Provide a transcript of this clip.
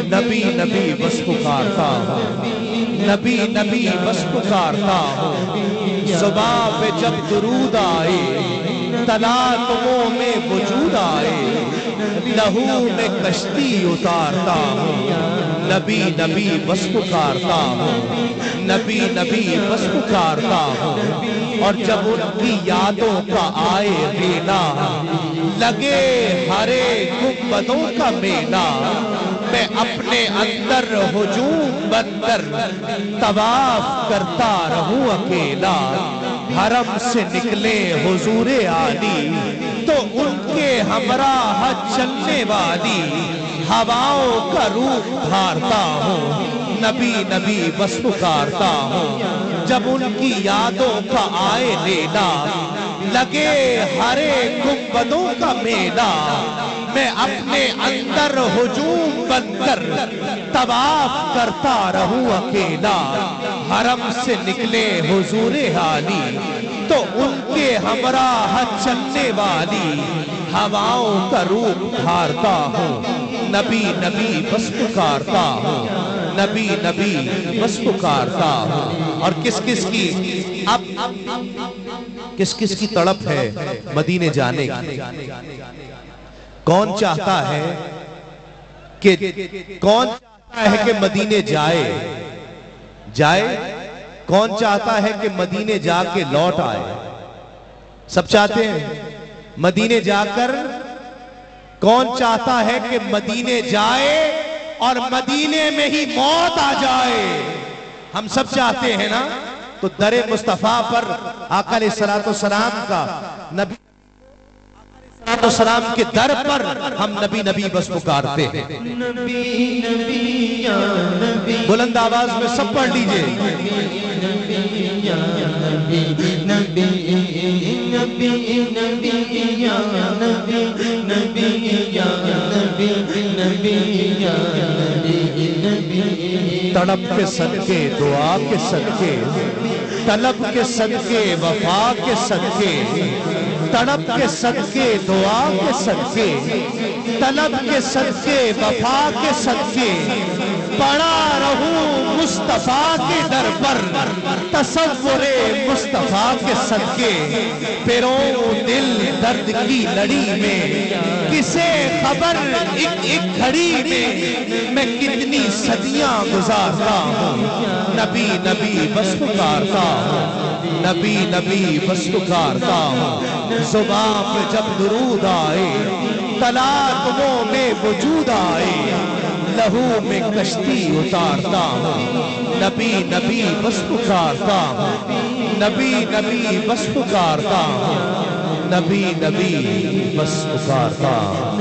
نبی نبی بس پکارتا ہوں، نبی نبی بس پکارتا ہوں، زباں پہ جب درود آئے تلاطموں میں وجود آئے، لہو میں کشتی اتارتا ہوں، نبی نبی بس پکارتا ہوں، نبی نبی بس پکارتا ہوں، اور جب ان کی یادوں کا آئے ریلا، لگے ہرے گنبدوں کا میلہ، میں اپنے اندر ہجوم بن کر طواف کرتا رہوں اکیلا، حرم سے نکلے حضور عالی تو ان کے ہمراہ چلنے والی ہواؤں کا روح دھارتا ہوں، نبی نبی بس پکارتا ہوں، جب ان کی یادوں کا آئے لیلا، لگے ہرے گنبدوں کا میلہ، میں اپنے اندر ہجوم بن کر طواف کرتا رہوں اکیلا، حرم سے نکلے حضور عالی تو ان کے ہمراہ چلنے والی ہواؤں کا روپ دھارتا ہوں، نبی نبی بس پکارتا ہوں، نبی نبی بس پکارتا ہوں۔ اور کس کس کی تڑپ ہے مدینے جانے کی؟ کون چاہتا ہے کہ مدینے جائے؟ کون چاہتا ہے کہ مدینے جا کے لوٹ آئے؟ سب چاہتے ہیں مدینے جا کر۔ کون چاہتا ہے کہ مدینے جائے اور مدینے میں ہی موت آ جائے؟ ہم سب چاہتے ہیں نا؟ تو در مصطفیٰ پر آقا علیہ السلام کا، نبی علیہ السلام کے در پر ہم نبی نبی بس پکارتے ہیں۔ بلند آواز میں سب پڑھ لیجئے، تڑپ کے صدقے، دعا کے صدقے، طلب کے صدقے، وفا کے صدقے، تڑپ کے صدقے، دعا کے صدقے، طلب کے صدقے، وفا کے صدقے، پڑا رہوں مصطفیٰ کے در پر، تصور مصطفیٰ کے صدقے، پھروں دل درد کی لڑی میں، کسے خبر ایک گھڑی میں کتنی صدیاں گزارتا ہوں، نبی نبی بس پکارتا ہوں، نبی نبی بس پکارتا ہوں، زباں پہ جب درود آئے تلاطموں میں وجود آئے، لہو میں کشتی اتارتا ہوں، نبی نبی بس پکارتا ہوں، نبی نبی بس پکارتا ہوں، نبی نبی بس پکارتا ہوں۔